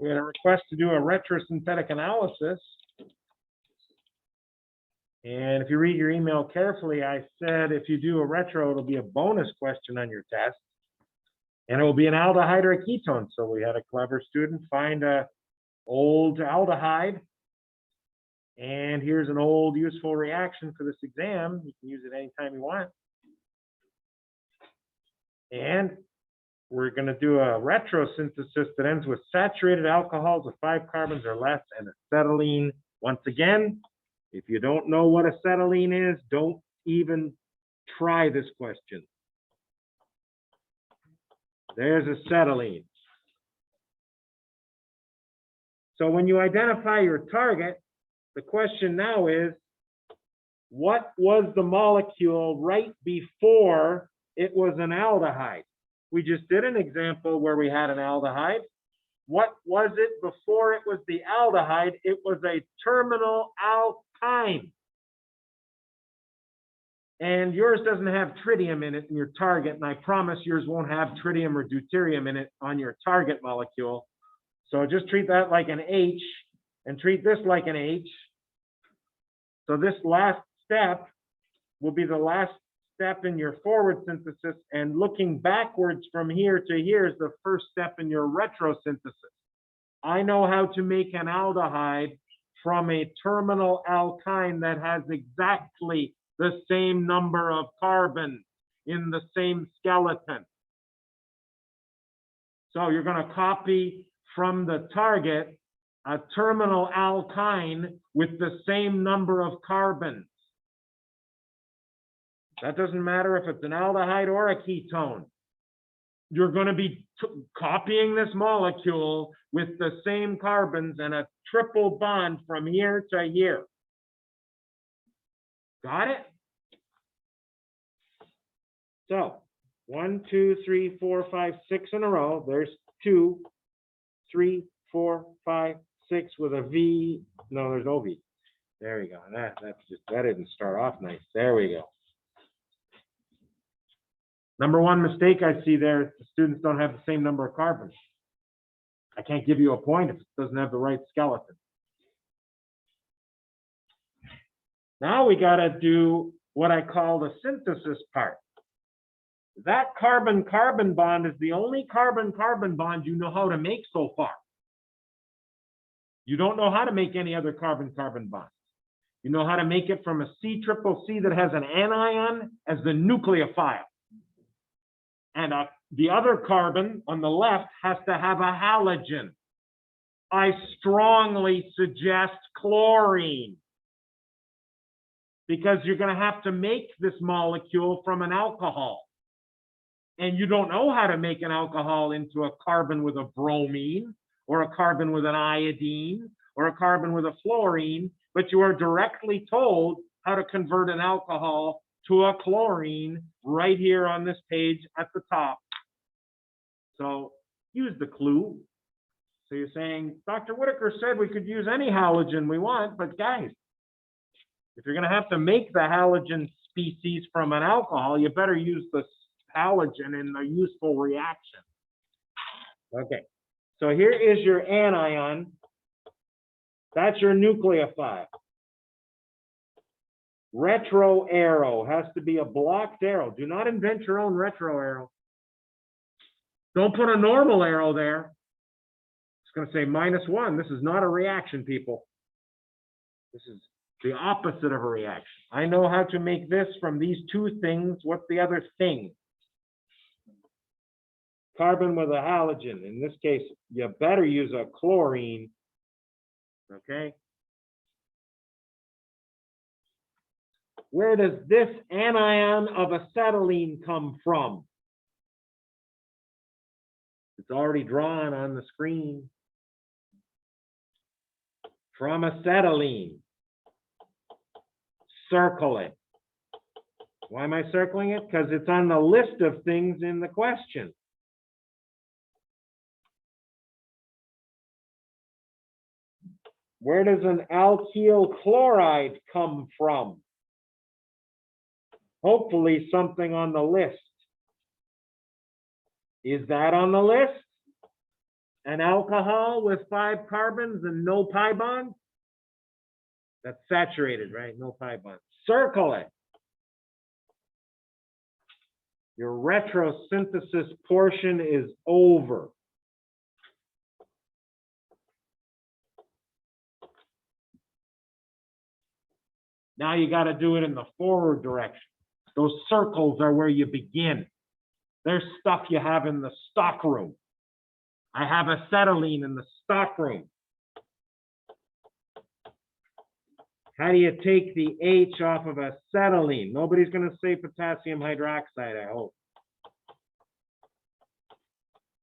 We had a request to do a retrosynthetic analysis. And if you read your email carefully, I said if you do a retro, it'll be a bonus question on your test. And it will be an aldehyde or a ketone. So we had a clever student find a old aldehyde. And here's an old useful reaction for this exam. You can use it anytime you want. And we're going to do a retrosynthesis that ends with saturated alcohols of 5 carbons or less and acetylene. Once again, if you don't know what acetylene is, don't even try this question. There's acetylene. So when you identify your target, the question now is, what was the molecule right before it was an aldehyde? We just did an example where we had an aldehyde. What was it before it was the aldehyde? It was a terminal alkyne. And yours doesn't have tritium in it in your target, and I promise yours won't have tritium or deuterium in it on your target molecule. So just treat that like an H and treat this like an H. So this last step will be the last step in your forward synthesis, and looking backwards from here to here is the first step in your retrosynthesis. I know how to make an aldehyde from a terminal alkyne that has exactly the same number of carbons in the same skeleton. So you're going to copy from the target a terminal alkyne with the same number of carbons. That doesn't matter if it's an aldehyde or a ketone. You're going to be copying this molecule with the same carbons and a triple bond from here to here. Got it? So 1, 2, 3, 4, 5, 6 in a row. There's 2, 3, 4, 5, 6 with a V. No, there's no V. There we go. That didn't start off nice. There we go. Number one mistake I see there is the students don't have the same number of carbons. I can't give you a point if it doesn't have the right skeleton. Now we got to do what I call the synthesis part. That carbon-carbon bond is the only carbon-carbon bond you know how to make so far. You don't know how to make any other carbon-carbon bonds. You know how to make it from a C-triple-C that has an anion as the nucleophile. And the other carbon on the left has to have a halogen. I strongly suggest chlorine, because you're going to have to make this molecule from an alcohol. And you don't know how to make an alcohol into a carbon with a bromine, or a carbon with an iodine, or a carbon with a fluorine, but you are directly told how to convert an alcohol to a chlorine right here on this page at the top. So use the clue. So you're saying, Dr. Whitaker said we could use any halogen we want, but guys, if you're going to have to make the halogen species from an alcohol, you better use the halogen in a useful reaction. Okay, so here is your anion. That's your nucleophile. Retro arrow has to be a blocked arrow. Do not invent your own retro arrow. Don't put a normal arrow there. It's going to say -1. This is not a reaction, people. This is the opposite of a reaction. I know how to make this from these two things. What's the other thing? Carbon with a halogen. In this case, you better use a chlorine. Okay? Where does this anion of acetylene come from? It's already drawn on the screen. From acetylene. Circle it. Why am I circling it? Because it's on the list of things in the question. Where does an alkyl chloride come from? Hopefully something on the list. Is that on the list? an alcohol with 5 carbons and no pi bonds? That's saturated, right? No pi bonds. Circle it. Your retrosynthesis portion is over. Now you got to do it in the forward direction. Those circles are where you begin. There's stuff you have in the stock room. I have acetylene in the stock room. How do you take the H off of acetylene? Nobody's going to say potassium hydroxide, I hope.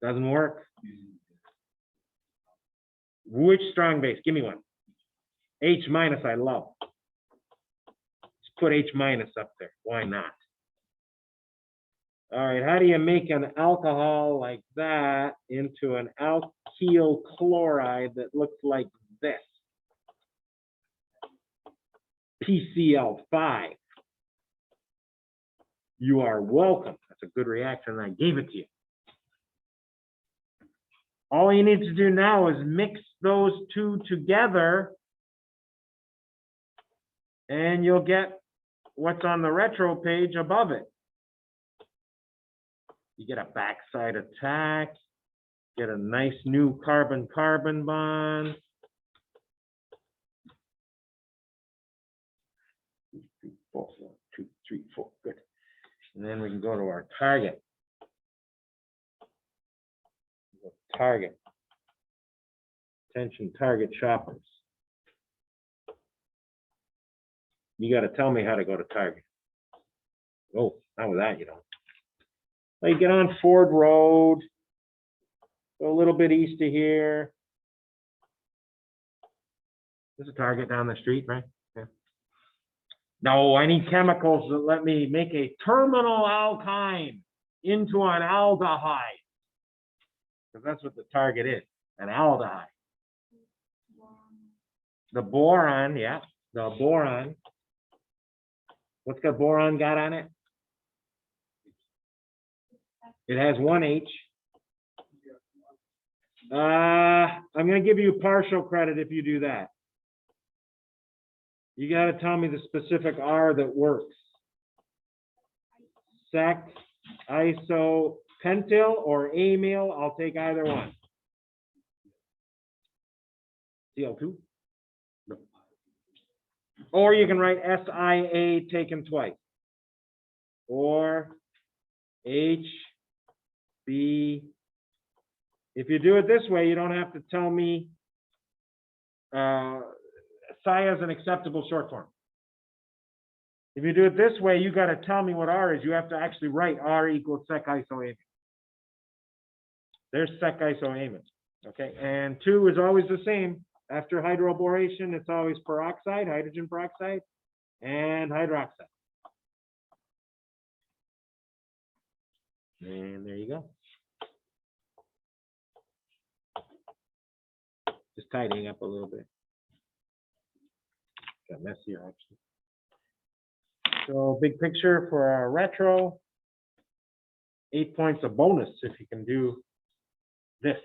Doesn't work. Which strong base? Give me one. H minus I love. Let's put H minus up there. Why not? All right, how do you make an alcohol like that into an alkyl chloride that looks like this? PCl5. You are welcome. That's a good reaction, and I gave it to you. All you need to do now is mix those two together, and you'll get what's on the retro page above it. You get a backside attack, get a nice new carbon-carbon bond. 1, 2, 3, 4, good. And then we can go to our target. Target. Attention, target shoppers. You got to tell me how to go to target. Oh, not with that, you don't. Well, you get on Ford Road, go a little bit east of here. There's a target down the street, right? Yeah. No, I need chemicals that let me make a terminal alkyne into an aldehyde. Because that's what the target is, an aldehyde. The boron, yeah, the boron. What's the boron got on it? It has 1 H. I'm going to give you partial credit if you do that. You got to tell me the specific R that works. Sec, iso, pentyl, or amyl. I'll take either one. Cl2. No. Or you can write SIA taken twice. Or H. If you do it this way, you don't have to tell me SIA is an acceptable short form. If you do it this way, you got to tell me what R is. You have to actually write R equals sec isoamine. There's sec isoamine. Okay, and 2 is always the same. After hydroboration, it's always peroxide, hydrogen peroxide, and hydroxide. And there you go. Just tidying up a little bit. Got messier actually. So big picture for our retro. 8 points a bonus if you can do this.